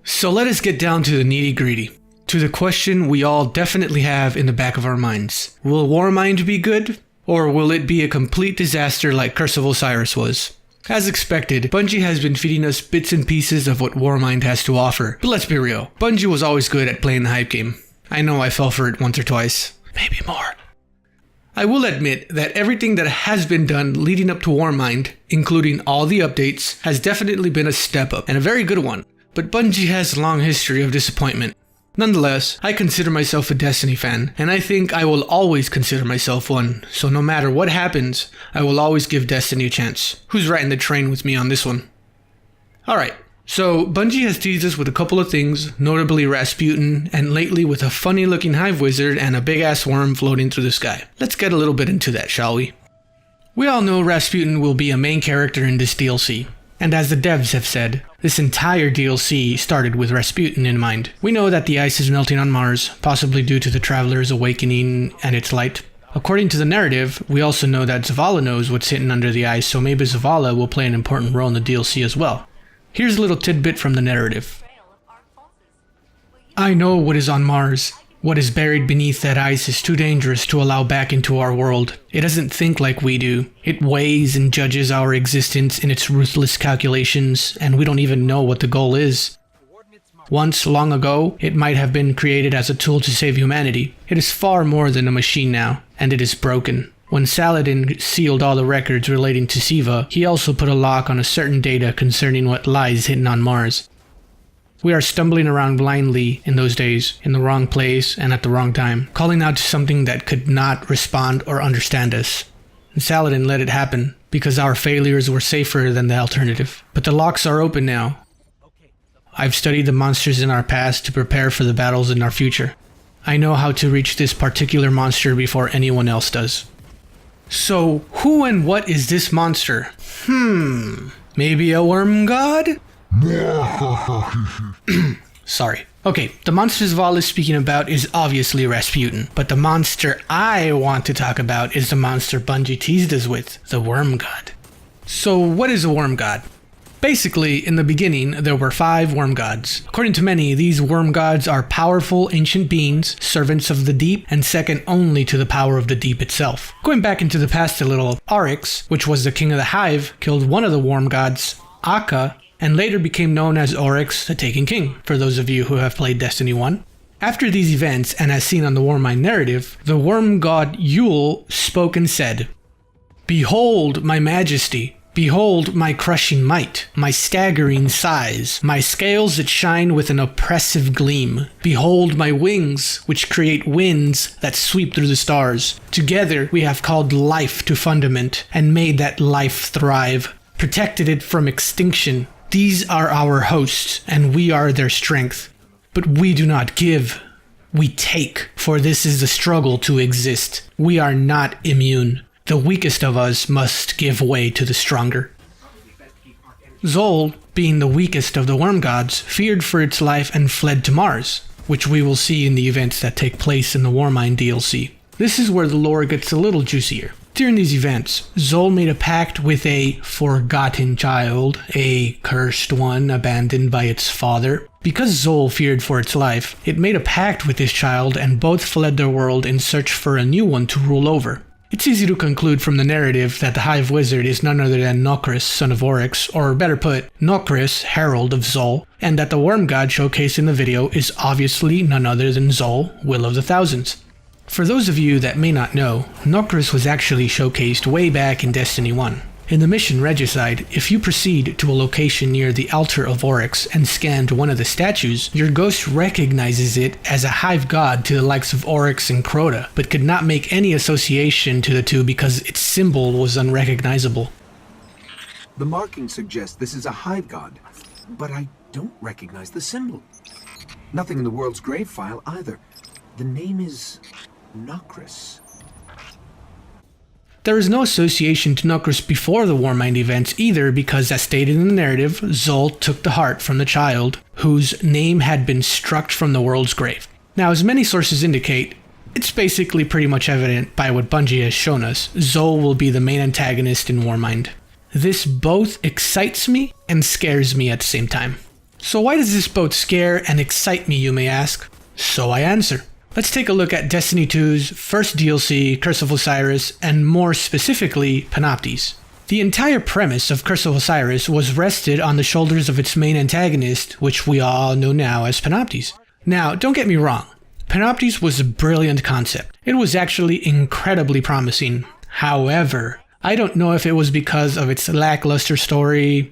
So let us get down to the nitty-gritty. To the question we all definitely have in the back of our minds. Will Warmind be good? Or will it be a complete disaster like Curse of Osiris was? As expected, Bungie has been feeding us bits and pieces of what Warmind has to offer. But let's be real, Bungie was always good at playing the hype game. I know I fell for it once or twice. Maybe more. I will admit that everything that has been done leading up to Warmind, including all the updates, has definitely been a step up, and a very good one. But Bungie has a long history of disappointment. Nonetheless, I consider myself a Destiny fan, and I think I will always consider myself one, so no matter what happens, I will always give Destiny a chance. Who's riding the train with me on this one? Alright, so Bungie has teased us with a couple of things, notably Rasputin, and lately with a funny looking hive wizard and a big ass worm floating through the sky. Let's get a little bit into that, shall we? We all know Rasputin will be a main character in this DLC. And as the devs have said, this entire DLC started with Rasputin in mind. We know that the ice is melting on Mars, possibly due to the Traveler's awakening and its light. According to the narrative, we also know that Zavala knows what's hidden under the ice, so maybe Zavala will play an important role in the DLC as well. Here's a little tidbit from the narrative. I know what is on Mars. What is buried beneath that ice is too dangerous to allow back into our world. It doesn't think like we do. It weighs and judges our existence in its ruthless calculations, and we don't even know what the goal is. Once, long ago, it might have been created as a tool to save humanity. It is far more than a machine now, and it is broken. When Saladin sealed all the records relating to Siva, he also put a lock on a certain data concerning what lies hidden on Mars. We are stumbling around blindly in those days, in the wrong place and at the wrong time, calling out to something that could not respond or understand us. And Saladin let it happen, because our failures were safer than the alternative. But the locks are open now. I've studied the monsters in our past to prepare for the battles in our future. I know how to reach this particular monster before anyone else does. So, who and what is this monster? Maybe a worm god? Sorry. Okay, the monster Zavala is speaking about is obviously Rasputin, but the monster I want to talk about is the monster Bungie teased us with, the Worm God. So what is a Worm God? Basically, in the beginning, there were 5 worm gods. According to many, these worm gods are powerful ancient beings, servants of the deep, and second only to the power of the deep itself. Going back into the past a little, Oryx, which was the king of the hive, killed one of the worm gods, Akka, and later became known as Oryx, the Taken King, for those of you who have played Destiny 1. After these events, and as seen on the Warmind narrative, the worm god Yule spoke and said, "Behold my majesty, behold my crushing might, my staggering size, my scales that shine with an oppressive gleam. Behold my wings, which create winds that sweep through the stars. Together we have called life to fundament, and made that life thrive, protected it from extinction. These are our hosts, and we are their strength. But we do not give, we take, for this is the struggle to exist. We are not immune. The weakest of us must give way to the stronger." Xol, being the weakest of the worm gods, feared for its life and fled to Mars, which we will see in the events that take place in the Warmind DLC. This is where the lore gets a little juicier. During these events, Xol made a pact with a forgotten child, a cursed one abandoned by its father. Because Xol feared for its life, it made a pact with this child and both fled their world in search for a new one to rule over. It's easy to conclude from the narrative that the Hive Wizard is none other than Nokris, son of Oryx, or better put, Nokris, herald of Xol, and that the worm god showcased in the video is obviously none other than Xol, Will of the Thousands. For those of you that may not know, Nokris was actually showcased way back in Destiny 1. In the mission Regicide, if you proceed to a location near the altar of Oryx and scan one of the statues, your ghost recognizes it as a hive god to the likes of Oryx and Crota, but could not make any association to the two because its symbol was unrecognizable. The marking suggests this is a hive god, but I don't recognize the symbol. Nothing in the world's grave file either. The name is Nokris. There is no association to Nokris before the Warmind events either because, as stated in the narrative, Xol took the heart from the child, whose name had been struck from the world's grave. Now, as many sources indicate, it's basically pretty much evident by what Bungie has shown us, Xol will be the main antagonist in Warmind. This both excites me and scares me at the same time. So why does this both scare and excite me, you may ask? So I answer. Let's take a look at Destiny 2's first DLC, Curse of Osiris, and more specifically, Panoptes. The entire premise of Curse of Osiris was rested on the shoulders of its main antagonist, which we all know now as Panoptes. Now, don't get me wrong. Panoptes was a brilliant concept. It was actually incredibly promising. However, I don't know if it was because of its lackluster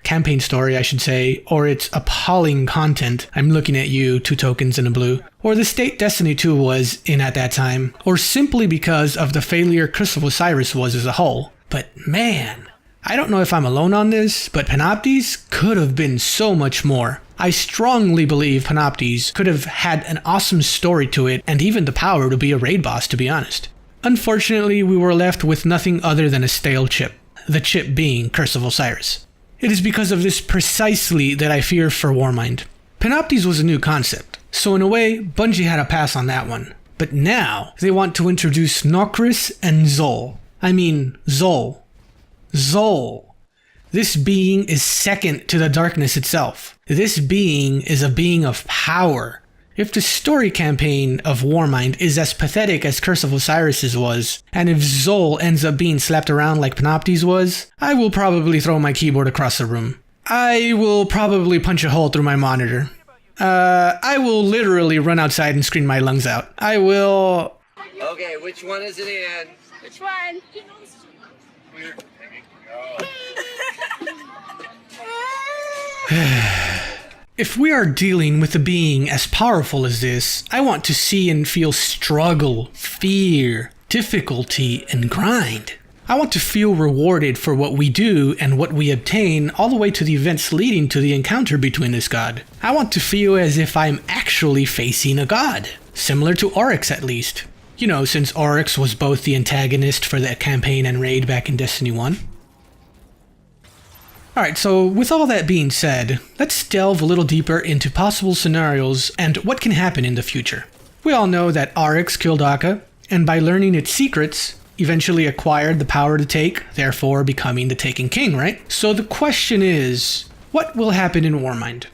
campaign story I should say, or its appalling content, I'm looking at you, 2 tokens in a blue, or the state Destiny 2 was in at that time, or simply because of the failure Curse of Osiris was as a whole. But man, I don't know if I'm alone on this, but Panoptes could have been so much more. I strongly believe Panoptes could have had an awesome story to it, and even the power to be a raid boss, to be honest. Unfortunately, we were left with nothing other than a stale chip, the chip being Curse of Osiris. It is because of this precisely that I fear for Warmind. Panoptes was a new concept, so in a way, Bungie had a pass on that one. But now, they want to introduce Nokris and Xol. I mean, Xol. Xol. This being is second to the darkness itself. This being is a being of power. If the story campaign of Warmind is as pathetic as Curse of Osiris's was, and if Xol ends up being slapped around like Panoptes was, I will probably throw my keyboard across the room. I will probably punch a hole through my monitor. I will literally run outside and scream my lungs out. I will... Okay, which one is it in? Which one? If we are dealing with a being as powerful as this, I want to see and feel struggle, fear, difficulty, and grind. I want to feel rewarded for what we do and what we obtain all the way to the events leading to the encounter between this god. I want to feel as if I'm actually facing a god, similar to Oryx at least. You know, since Oryx was both the antagonist for that campaign and raid back in Destiny 1. Alright, so with all that being said, let's delve a little deeper into possible scenarios and what can happen in the future. We all know that Oryx killed Akka, and by learning its secrets, eventually acquired the power to take, therefore becoming the Taken King, right? So the question is, what will happen in Warmind?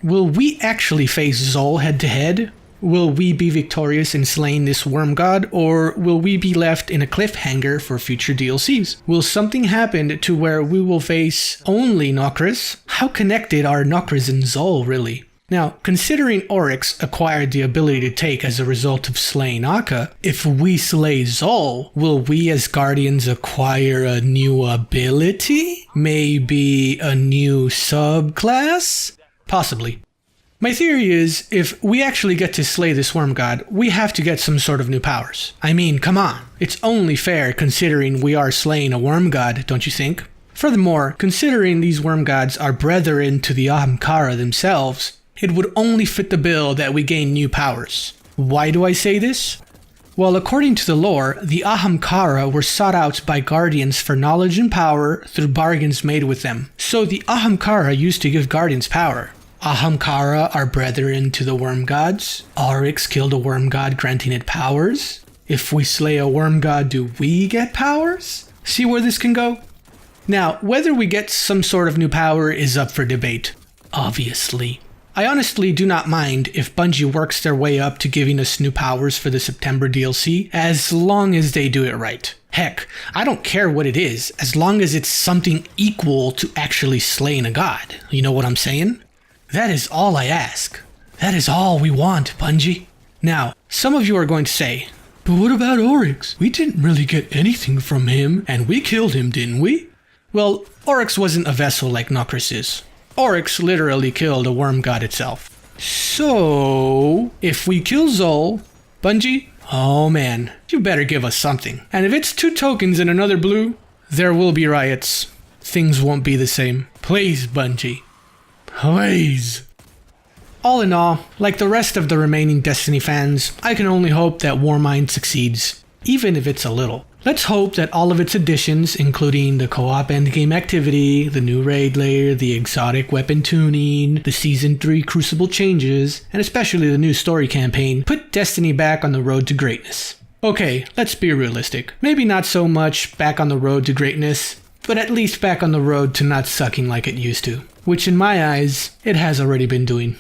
Will we actually face Xol head to head? Will we be victorious in slaying this worm god, or will we be left in a cliffhanger for future DLCs? Will something happen to where we will face only Nokris? How connected are Nokris and Xol really? Now, considering Oryx acquired the ability to take as a result of slaying Akka, if we slay Xol, will we as Guardians acquire a new ability? Maybe a new subclass? Possibly. My theory is, if we actually get to slay this worm god, we have to get some sort of new powers. I mean, come on. It's only fair considering we are slaying a worm god, don't you think? Furthermore, considering these worm gods are brethren to the Ahamkara themselves, it would only fit the bill that we gain new powers. Why do I say this? Well, according to the lore, the Ahamkara were sought out by Guardians for knowledge and power through bargains made with them. So the Ahamkara used to give Guardians power. Ahamkara are brethren to the worm gods. Oryx killed a worm god, granting it powers. If we slay a worm god, do we get powers? See where this can go? Now, whether we get some sort of new power is up for debate, obviously. I honestly do not mind if Bungie works their way up to giving us new powers for the September DLC, as long as they do it right. Heck, I don't care what it is, as long as it's something equal to actually slaying a god. You know what I'm saying? That is all I ask. That is all we want, Bungie. Now, some of you are going to say, but what about Oryx? We didn't really get anything from him, and we killed him, didn't we? Well, Oryx wasn't a vessel like Nokris is. Oryx literally killed a worm god itself. So, if we kill Xol, Bungie, oh man, you better give us something. And if it's 2 tokens and another blue, there will be riots. Things won't be the same. Please, Bungie. Please. All in all, like the rest of the remaining Destiny fans, I can only hope that Warmind succeeds, even if it's a little. Let's hope that all of its additions, including the co-op endgame activity, the new raid layer, the exotic weapon tuning, the Season 3 Crucible changes, and especially the new story campaign, put Destiny back on the road to greatness. Okay, let's be realistic. Maybe not so much back on the road to greatness, but at least back on the road to not sucking like it used to. which in my eyes, it has already been doing.